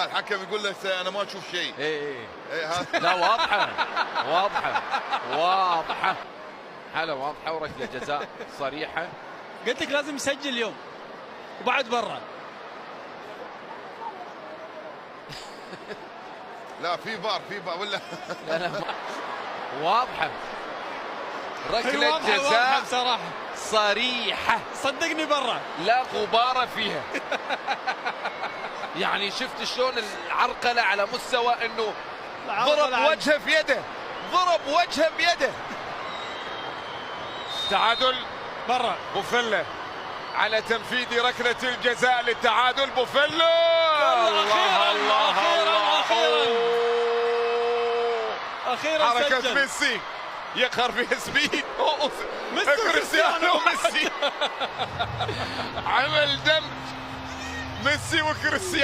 الحكم يقول له انا ما اشوف شيء. ايه هذا لا واضحه واضحه واضحه، حاله واضحه وركله جزاء صريحه. قلت لك لازم يسجل اليوم وبعد برا. لا في فار ولا لا لا واضحه، ركله واضحة جزاء بصراحه صريحه صدقني برا. لا غبار فيها. يعني شفت شلون العرقله على مستوى انه ضرب وجهه في يده، ضرب وجهه بيده. تعادل برا. بوفيلا على تنفيذ ركله الجزاء للتعادل. بوفيلا اخيرا حركه سجل. ميسي يقهر فيها سبيد. كريستيانو ميسي عمل دمج ميسي وكريستيانو.